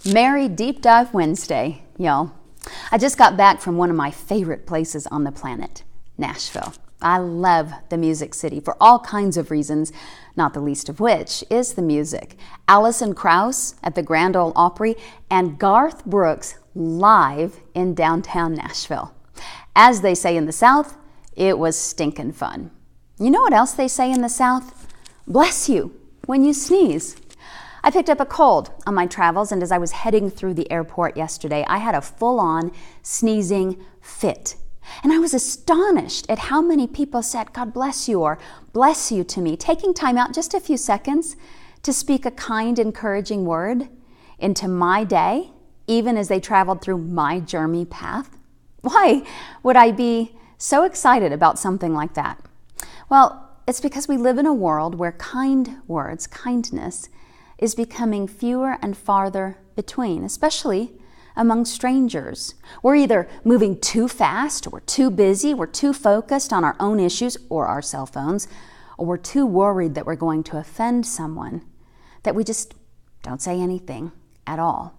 Merry Deep Dive Wednesday, y'all. I just got back from one of my favorite places on the planet, Nashville. I love the Music City for all kinds of reasons, not the least of which is the music. Alison Krauss at the Grand Ole Opry and Garth Brooks live in downtown Nashville. As they say in the South, it was stinking fun. You know what else they say in the South? Bless you when you sneeze. I picked up a cold on my travels, and as I was heading through the airport yesterday, I had a full-on sneezing fit. And I was astonished at how many people said, God bless you, or bless you to me, taking time out just a few seconds to speak a kind, encouraging word into my day, even as they traveled through my journey path. Why would I be so excited about something like that? Well, it's because we live in a world where kind words, kindness, is becoming fewer and farther between, especially among strangers. We're either moving too fast, or we're too busy, we're too focused on our own issues or our cell phones, or we're too worried that we're going to offend someone that we just don't say anything at all.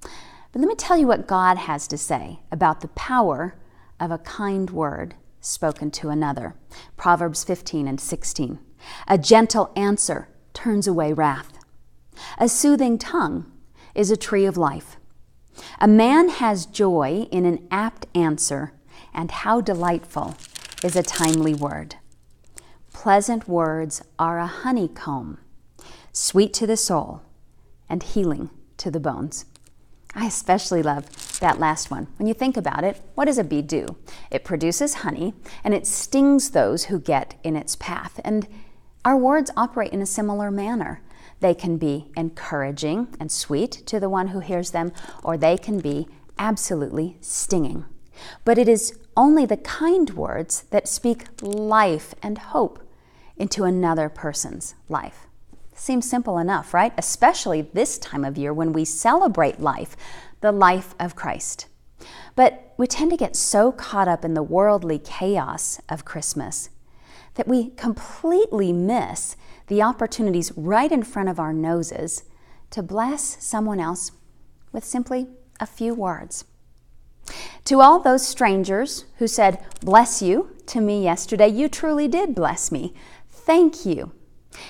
But let me tell you what God has to say about the power of a kind word spoken to another. Proverbs 15:16. A gentle answer turns away wrath. A soothing tongue is a tree of life. A man has joy in an apt answer, and how delightful is a timely word. Pleasant words are a honeycomb, sweet to the soul and healing to the bones. I especially love that last one. When you think about it, what does a bee do? It produces honey, and it stings those who get in its path. And our words operate in a similar manner. They can be encouraging and sweet to the one who hears them, or they can be absolutely stinging. But it is only the kind words that speak life and hope into another person's life. Seems simple enough, right? Especially this time of year when we celebrate life, the life of Christ. But we tend to get so caught up in the worldly chaos of Christmas that we completely miss the opportunities right in front of our noses to bless someone else with simply a few words. To all those strangers who said, bless you to me yesterday, you truly did bless me. Thank you.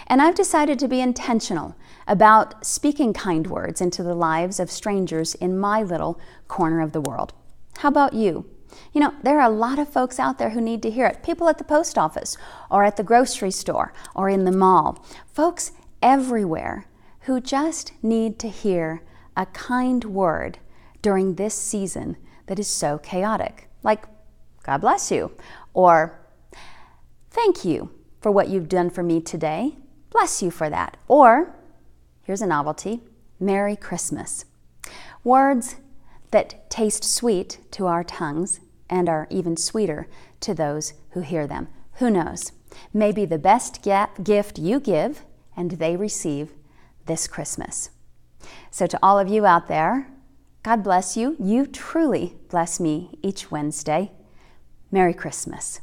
And I've decided to be intentional about speaking kind words into the lives of strangers in my little corner of the world. How about you? You know, there are a lot of folks out there who need to hear it. People at the post office, or at the grocery store, or in the mall. Folks everywhere who just need to hear a kind word during this season that is so chaotic. Like, God bless you, or thank you for what you've done for me today. Bless you for that. Or, here's a novelty, Merry Christmas. Words that taste sweet to our tongues and are even sweeter to those who hear them. Who knows? Maybe the best gift you give and they receive this Christmas. So to all of you out there, God bless you. You truly bless me each Wednesday. Merry Christmas.